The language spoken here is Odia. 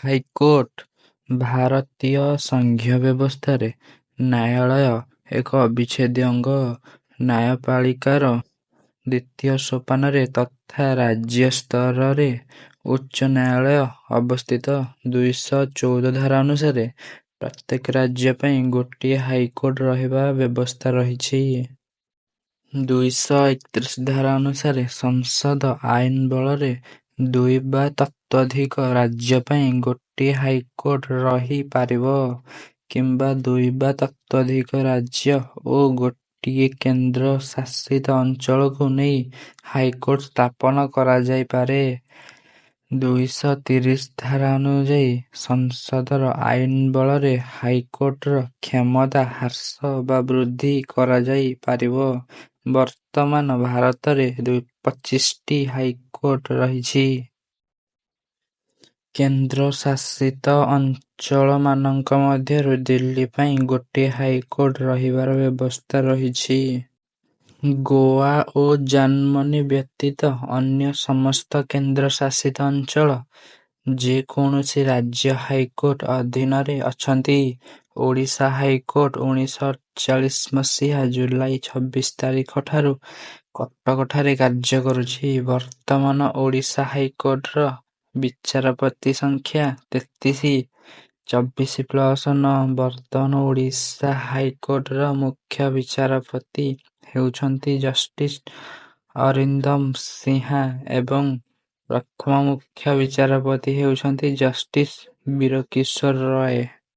ହାଇକୋର୍ଟ ଭାରତୀୟ ସଂଘୀୟ ବ୍ୟବସ୍ଥାରେ ନ୍ୟାୟାଳୟ ଏକ ଅବିଚ୍ଛେଦ୍ୟ ଅଙ୍ଗ। ନ୍ୟାୟପାଳିକାର ଦ୍ୱିତୀୟ ସୋପାନରେ ତଥା ରାଜ୍ୟ ସ୍ତରରେ ଉଚ୍ଚ ନ୍ୟାୟାଳୟ ଅବସ୍ଥିତ। 214 ଧାରା ଅନୁସାରେ ପ୍ରତ୍ୟେକ ରାଜ୍ୟ ପାଇଁ ଗୋଟିଏ ହାଇକୋର୍ଟ ରହିବା ବ୍ୟବସ୍ଥା ରହିଛି। 231 ଧାରା ଅନୁସାରେ ସଂସଦ ଆଇନ ବଳରେ 2 ବା ତତୋଧ୍ୱକ ରାଜ୍ୟ ପାଇଁ ଗୋଟିଏ ହାଇକୋର୍ଟ ରହି ପାରିବ କିମ୍ବା 2 ବା ତତୋଧ୍ୱକ ରାଜ୍ୟ ଓ ଗୋଟିଏ କେନ୍ଦ୍ର ଶାସିତ ଅଞ୍ଚଳକୁ ନେଇ ହାଇକୋର୍ଟ ସ୍ଥାପନ କରାଯାଇପାରେ। 230 ଧାରା ଅନୁଯାୟୀ ସଂସଦର ଆଇନ ବଳରେ ହାଇକୋର୍ଟର କ୍ଷମତା ହ୍ରାସ ବା ବୃଦ୍ଧି କରାଯାଇ ପାରିବ। ବର୍ତ୍ତମାନ ଭାରତରେ 25ଟି ହାଇକୋର୍ଟ ରହିଛି। କେନ୍ଦ୍ର ଶାସିତ ଅଞ୍ଚଳମାନଙ୍କ ମଧ୍ୟରୁ ଦିଲ୍ଲୀ ପାଇଁ ଗୋଟିଏ ହାଇକୋର୍ଟ ରହିବାର ବ୍ୟବସ୍ଥା ରହିଛି। ଗୋଆ ଓ ଜାର୍ମାନୀ ବ୍ୟତୀତ ଅନ୍ୟ ସମସ୍ତ କେନ୍ଦ୍ର ଶାସିତ ଅଞ୍ଚଳ ଯେ କୌଣସି ରାଜ୍ୟ ହାଇକୋର୍ଟ ଅଧୀନରେ ଅଛନ୍ତି। ଓଡ଼ିଶା ହାଇକୋର୍ଟ 1948 ମସିହା ଜୁଲାଇ 26 ତାରିଖ ଠାରୁ କଟକଠାରେ କାର୍ଯ୍ୟ କରୁଛି। ବର୍ତ୍ତମାନ ଓଡ଼ିଶା ହାଇକୋର୍ଟର ବିଚାରପତି ସଂଖ୍ୟା 33। 24+9। ବର୍ତ୍ତମାନ ଓଡ଼ିଶା ହାଇକୋର୍ଟର ମୁଖ୍ୟ ବିଚାରପତି ହେଉଛନ୍ତି ଜଷ୍ଟିସ ଅରିନ୍ଦମ ସିଂହା ଏବଂ ପ୍ରଥମ ମୁଖ୍ୟ ବିଚାରପତି ହେଉଛନ୍ତି ଜଷ୍ଟିସ ବୀରକିଶୋର ରୟ।